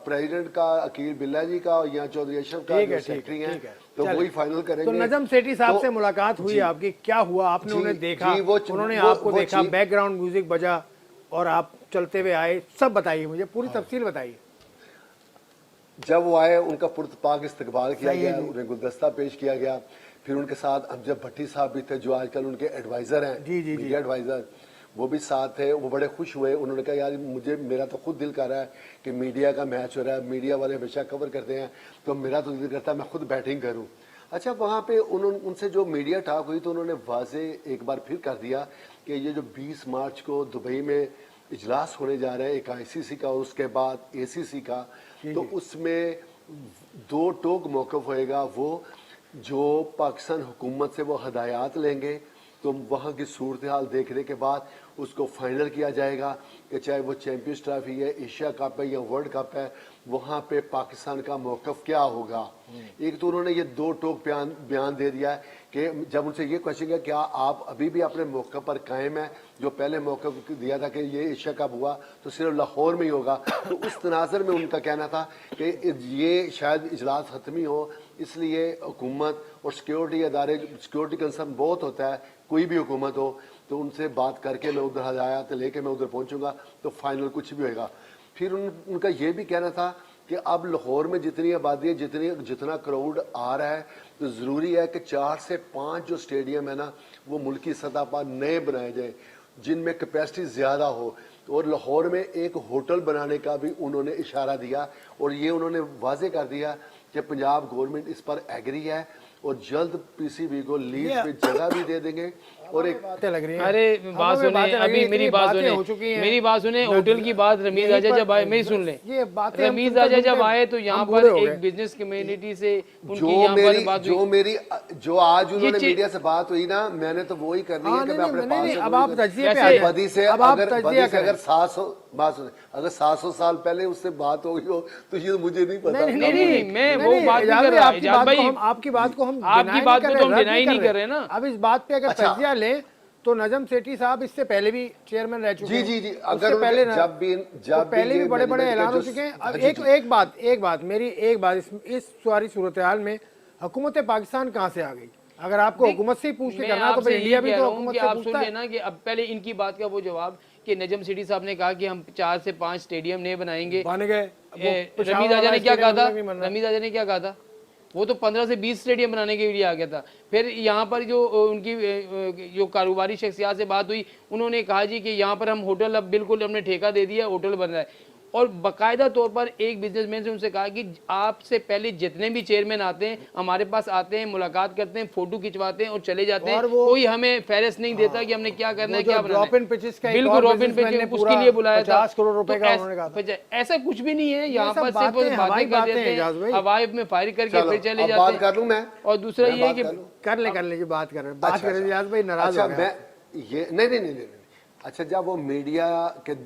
प्रेसिडेंट का, अकील बिल्ला जी का या चौधरी अशरफ का, जो सेक्रेटरी हैं, तो वही फाइनल करेंगे। तो नजम सेठी साहब से मुलाकात हुई आपकी, क्या हुआ? आपने उन्हें देखा, उन्होंने आपको देखा, बैकग्राउंड म्यूजिक बजा और आप चलते हुए आए, सब बताइए मुझे, पूरी तफसील बताइए। जब वो आए उनका पुरतपाक इस्तकबाल किया गया, उन्हें गुलदस्ता पेश किया गया। फिर उनके साथ अमजद भट्टी साहब भी थे जो आजकल उनके एडवाइज़र हैं, मीडिया एडवाइज़र, वो भी साथ थे। वो बड़े खुश हुए, उन्होंने कहा यार मेरा तो खुद दिल कर रहा है कि मीडिया का मैच हो रहा है, मीडिया वाले हमेशा कवर करते हैं, तो मेरा तो दिल करता है मैं खुद बैटिंग करूँ। अच्छा, वहाँ पे उनसे जो मीडिया टॉक हुई तो उन्होंने वाजे एक बार फिर कर दिया कि ये जो 20 मार्च को दुबई में इजलास होने जा रहा है, एक ICC का और उसके बाद ACC का, तो उसमें 2 टोक मौक़िफ़ होएगा। वो जो पाकिस्तान हुकूमत से वो हदायत लेंगे तो वहाँ की सूरत हाल देखने के बाद उसको फाइनल किया जाएगा कि चाहे वो चैम्पियंस ट्रॉफी है, एशिया कप है या वर्ल्ड कप है, वहाँ पे पाकिस्तान का मौक़िफ़ क्या होगा। एक तो उन्होंने ये 2 टोक बयान दे दिया है कि जब उनसे ये क्वेश्चन किया क्या आप अभी भी अपने मौक़िफ़ पर कायम है, जो पहले मौक़िफ़ दिया था कि ये एशिया कप हुआ तो सिर्फ लाहौर में ही होगा, तो उस तनाज़र में उनका कहना था कि ये शायद इजलास ख़त्मी हो, इसलिए हुकूमत और सिक्योरिटी अदारे, सिक्योरिटी कंसर्न बहुत होता है कोई भी हुकूमत हो, तो उनसे बात करके मैं उधर हदायत लेके मैं उधर पहुंचूंगा तो फाइनल कुछ भी होएगा। फिर उनका ये भी कहना था कि अब लाहौर में जितनी आबादी है, जितना क्राउड आ रहा है, तो ज़रूरी है कि 4 से 5 जो स्टेडियम है ना वो मुल्की सतह पर नए बनाए जाए जिनमें कैपेसिटी ज़्यादा हो। और लाहौर में एक होटल बनाने का भी उन्होंने इशारा दिया और ये उन्होंने वाजे कर दिया कि पंजाब गवर्नमेंट इस पर एग्री है और जल्द PCB को लीज पे जगह भी दे देंगे। और एक बातें लग रही हैं, अरे बात सुने, अभी मेरी बात सुने, होटल की बात रमीज आजा जब आए, मेरी सुन ले, रमीज आजा जब आए तो यहाँ पर एक बिजनेस कम्युनिटी से उनकी यहाँ पर बात हुई, जो आज उन्होंने मीडिया से बात हुई ना, मैंने तो वो ही करनी है कि मैं अपने बदी से अगर 700 साल पहले उससे बात हो गई हो तो ये मुझे नहीं पता। नहीं, मैं वो बात नहीं कर रहा, आपकी बात को हम आपकी बात को तो हम डिनाई नहीं कर रहे ना। अब इस बात पे अगर तजिया लें तो नजम सेठी साहब इससे पहले भी चेयरमैन रह चुके हैं। जी। उससे अगर पहले पहले भी बड़े बड़े ऐलान हो चुके हैं। अब एक बात मेरी इस सारी सूरत हाल में हुकूमत पाकिस्तान कहाँ से आ गई? अगर आपको हुकूमत से ही पूछ के करना है तो फिर इंडिया भी तो हुकूमत से आप पूछता सुन है। लेना कि अब पहले इनकी बात का वो जवाब कि नजम सिटी साहब ने कहा कि हम 4 से 5 स्टेडियम नहीं बनाएंगे। बन गए। रमीज आजा ने क्या कहा था? रमीज आजा ने क्या कहा था? वो तो 15 से 20 स्टेडियम बनाने के लिए आ गया था। फिर यहाँ पर जो उनकी जो कारोबारी शख्सियात से बात हुई, उन्होंने कहा जी कि यहाँ पर हम होटल अब बिल्कुल हमने ठेका दे दिया, होटल बन रहा है। और बाकायदा तौर पर एक बिजनेसमैन से उनसे कहा कि आपसे पहले जितने भी चेयरमैन आते हैं हमारे पास आते हैं, मुलाकात करते हैं, फोटो खिंचवाते हैं और चले जाते हैं। कोई हमें फेरिस्त नहीं देता कि हमने क्या करना है, क्या बनाना है। बिल्कुल ड्रॉप-इन पिचेस उसके लिए बुलाया था, 50 करोड़ रुपए का उन्होंने कहा। ऐसा कुछ भी नहीं है। यहाँ पर सिर्फ बातें कर देते हैं, हवाई में फायर करके फिर चले जाते हैं। कर लूं मैं? और दूसरा ये है कि कर लीजिए, बात कर रियाज भाई नाराज हो गए। ये नहीं। अच्छा, जब वो मीडिया के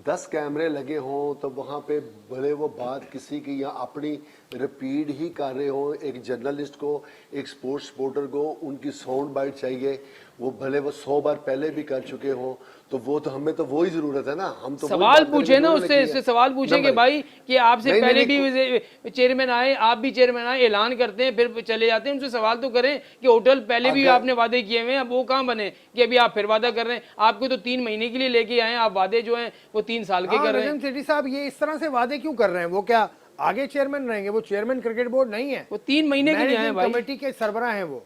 10 कैमरे लगे हों तो वहाँ पे भले वो बात किसी की या अपनी रिपीट ही कर रहे हो, एक जर्नलिस्ट को, एक स्पोर्ट्स रिपोर्टर को उनकी साउंड बाइट चाहिए, वो भले वो 100 बार पहले भी कर चुके हो, तो वो तो हमें तो वो ही जरूरत है ना। हम तो सवाल पूछे ना, उससे सवाल पूछे कि भाई कि आपसे पहले भी चेयरमैन आए, आप भी चेयरमैन आए, ऐलान करते हैं फिर चले जाते हैं। उनसे सवाल तो करें कि होटल पहले भी आपने वादे किए हुए हैं, अब वो कहाँ बने कि अभी आप फिर वादा कर रहे हैं? आपको तो 3 महीने के लिए लेके आए, आप वादे जो हैं वो 3 साल के कर रहे हैं। नजम सेठी साहब ये इस तरह से वादे क्यों कर रहे हैं? वो क्या आगे चेयरमैन रहेंगे? वो चेयरमैन क्रिकेट बोर्ड नहीं है, वो 3 महीने के लिए आए भाई, कमेटी के सरबराह हैं वो।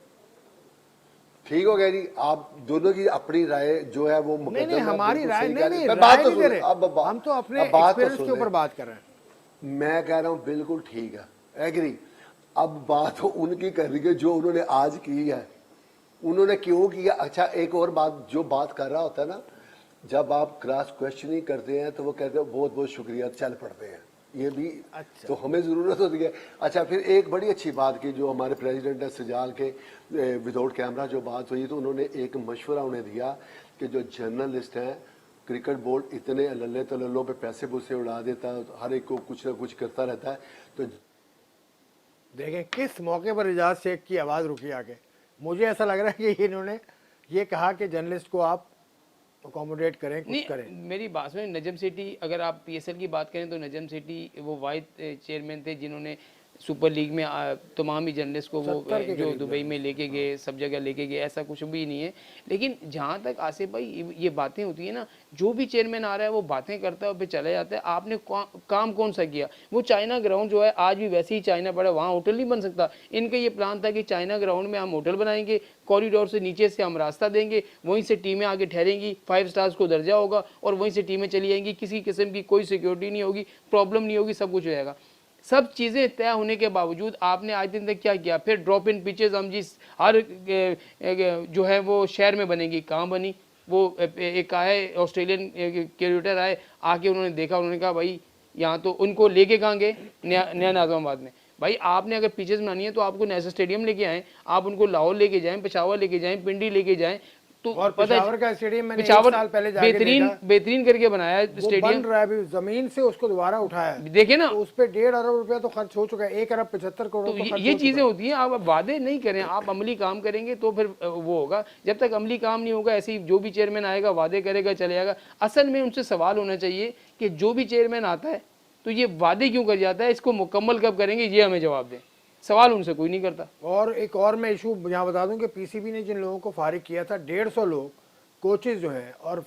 ठीक हो गया जी, आप दोनों की अपनी राय जो है वो नहीं, हमारी राय नहीं, बात तो नहीं दे रहे, हम तो अपने एक्सपीरियंस के ऊपर बात कर रहे हैं। मैं कह रहा हूँ बिल्कुल ठीक है, एग्री। अब बात उनकी कर रही है जो उन्होंने आज की है, उन्होंने क्यों किया। अच्छा, एक और बात, जो बात कर रहा होता है ना, जब आप क्रॉस क्वेश्चनिंग करते हैं तो वो कहते हैं बहुत बहुत शुक्रिया, चल पड़ते हैं। ये भी अच्छा, तो हमें ज़रूरत होती है। अच्छा, फिर एक बड़ी अच्छी बात की जो हमारे प्रेसिडेंट है सजाल के, विदाउट कैमरा जो बात हुई, तो उन्होंने एक मशवरा उन्हें दिया कि जो जर्नलिस्ट हैं, क्रिकेट बोर्ड इतने लल्ले तल्लों पे पैसे पूसे उड़ा देता है, हर एक को कुछ ना कुछ करता रहता है। तो देखें किस मौके पर एजाज शेख की आवाज़ रुकी आके। मुझे ऐसा लग रहा है कि इन्होंने ये कहा कि जर्नलिस्ट को आप अकोमोडेट करें, कुछ करें। मेरी बात में नजम सेठी, अगर आप पीएसएल की बात करें तो नजम सेठी वो वाइस चेयरमैन थे जिन्होंने सुपर लीग में तमाम ही जर्नलिस्ट को वो जो दुबई में लेके गए, सब जगह लेके गए, ऐसा कुछ भी नहीं है। लेकिन जहाँ तक आसिफ भाई ये बातें होती है ना, जो भी चेयरमैन आ रहा है वो बातें करता है और फिर चला जाता है। आपने काम कौन सा किया? वो चाइना ग्राउंड जो है आज भी वैसे ही चाइना पड़ा, वहाँ होटल नहीं बन सकता। इनका ये प्लान था कि चाइना ग्राउंड में हम होटल बनाएंगे, कॉरिडोर से नीचे से हम रास्ता देंगे, वहीं से टीमें आगे ठहरेंगी, 5 स्टार्स को दर्जा होगा और वहीं से टीमें चली जाएंगी, किसी किस्म की कोई सिक्योरिटी नहीं होगी, प्रॉब्लम नहीं होगी, सब कुछ हो जाएगा। सब चीज़ें तय होने के बावजूद आपने आज दिन तक क्या किया? फिर ड्रॉप इन पिचेस हम जिस हर जो है वो शहर में बनेगी, कहाँ बनी? वो एक आए ऑस्ट्रेलियन क्रिकेटर आए, आके उन्होंने देखा, उन्होंने कहा भाई यहाँ तो उनको लेके कहाँ गए? नया नाज़िमाबाद में। भाई आपने अगर पिचेस बनानी है तो आपको नैसर स्टेडियम लेके आएँ, आप उनको लाहौर लेके जाएँ, पेशावर लेके जाएँ, पिंडी लेके जाएँ। तो और पेशावर का स्टेडियम मैंने 1 साल पहले जाके बेहतरीन करके बनाया है स्टेडियम, बन रहा है अभी, जमीन से उसको दोबारा उठाया है। देखे ना, तो उस पे 1.5 अरब रुपया तो खर्च हो चुका है, 1 अरब 75 करोड़। तो ये चीजें होती हैं। आप वादे नहीं करें, आप अमली काम करेंगे तो फिर वो होगा। जब तक अमली काम नहीं होगा, ऐसे ही जो भी चेयरमैन आएगा वादे करेगा चले जाएगा। असल में उनसे सवाल होना चाहिए कि जो भी चेयरमैन आता है तो ये वादे क्यों कर जाता है, इसको मुकम्मल कब करेंगे, ये हमें जवाब दें। सवाल उनसे कोई नहीं करता। और एक और मैं इशू यहाँ बता दूं कि पीसीबी ने जिन लोगों को फारिग किया था, 150 लोग कोचेज जो हैं और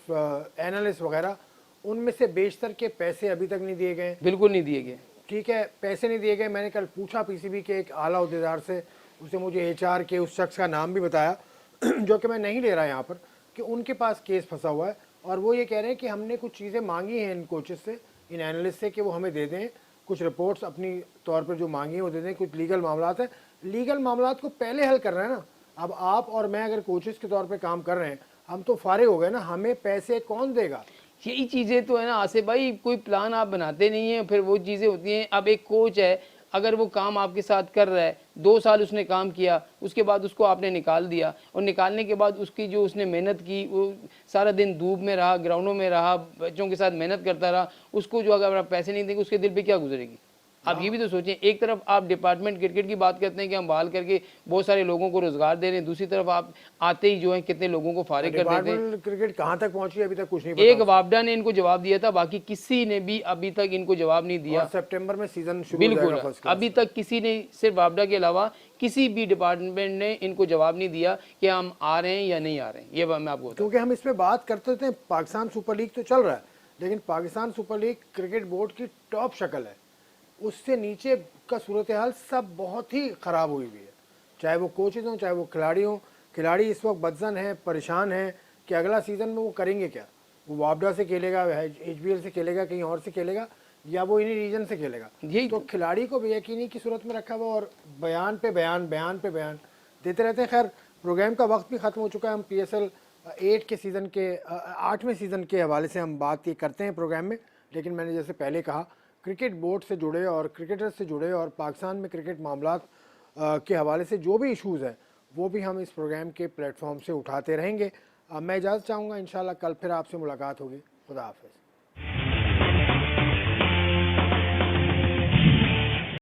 एनालिस्ट वगैरह, उनमें से बेशतर के पैसे अभी तक नहीं दिए गए। बिल्कुल नहीं दिए गए। ठीक है, पैसे नहीं दिए गए। मैंने कल पूछा पीसीबी के एक आला अहदेदार से, उसने मुझे एचआर के उस शख्स का नाम भी बताया जो कि मैं नहीं ले रहा यहाँ पर, कि उनके पास केस फंसा हुआ है और वो ये कह रहे हैं कि हमने कुछ चीज़ें मांगी हैं इन कोचेस से, इन एनालिस्ट से, कि वो हमें दे दें कुछ रिपोर्ट्स अपनी तौर पर जो मांगी है वो दे दें। कुछ लीगल मामलात है, लीगल मामलात को पहले हल कर रहे हैं ना। अब आप और मैं अगर कोचेस के तौर पर काम कर रहे हैं, हम तो फारिग हो गए ना, हमें पैसे कौन देगा? यही चीज़ें तो है ना आसिफ भाई, कोई प्लान आप बनाते नहीं हैं, फिर वो चीज़ें होती हैं। अब एक कोच है, अगर वो काम आपके साथ कर रहा है, 2 साल उसने काम किया, उसके बाद उसको आपने निकाल दिया, और निकालने के बाद उसकी जो उसने मेहनत की, वो सारा दिन धूप में रहा, ग्राउंडों में रहा, बच्चों के साथ मेहनत करता रहा, उसको जो अगर आप पैसे नहीं देंगे उसके दिल पे क्या गुजरेगी? आप ये भी तो सोचें, एक तरफ आप डिपार्टमेंट क्रिकेट की बात करते हैं कि हम बहाल करके बहुत सारे लोगों को रोजगार दे रहे हैं, दूसरी तरफ आप आते ही जो है कितने लोगों को फारिग कर देते हैं। डिपार्टमेंटल क्रिकेट कहाँ तक पहुंची है अभी तक कुछ नहीं पता। एक वापडा ने इनको जवाब दिया था, बाकी किसी ने भी अभी तक इनको जवाब नहीं दिया। और सितंबर में सीजन शुरू हो बिल्कुल, जाएगा फर्स्ट क्लास। अभी तक किसी ने, सिर्फ वापडा के अलावा किसी भी डिपार्टमेंट ने इनको जवाब नहीं दिया कि हम आ रहे हैं या नहीं आ रहे हैं। ये बात मैं आपको बताऊं। क्योंकि हम इस पे बात करते थे, पाकिस्तान सुपर लीग तो चल रहा है, लेकिन Pakistan super league cricket board की टॉप शक्ल है, उससे नीचे का सूरत हाल सब बहुत ही ख़राब हुई हुई है, चाहे वो कोचेज हों चाहे वो खिलाड़ी हों। खिलाड़ी इस वक्त बदजन हैं, परेशान हैं कि अगला सीज़न में वो करेंगे क्या। वो वापडा से खेलेगा, HBL से खेलेगा, कहीं और से खेलेगा, या वो इन्हीं रीजन से खेलेगा। यही तो खिलाड़ी को बेयकीनी की सूरत में रखा हुआ और बयान पे बयान देते रहते हैं। खैर, प्रोग्राम का वक्त भी ख़त्म हो चुका है। हम PSL 8 के सीज़न के 8वें सीज़न के हवाले से हम बात ये करते हैं प्रोग्राम में, लेकिन मैंने जैसे पहले कहा, क्रिकेट बोर्ड से जुड़े और क्रिकेटर से जुड़े और पाकिस्तान में क्रिकेट मामलात के हवाले से जो भी इश्यूज़ हैं वो भी हम इस प्रोग्राम के प्लेटफॉर्म से उठाते रहेंगे। मैं इजाज़त चाहूँगा, इंशाल्लाह कल फिर आपसे मुलाकात होगी। खुदा हाफ़िज़।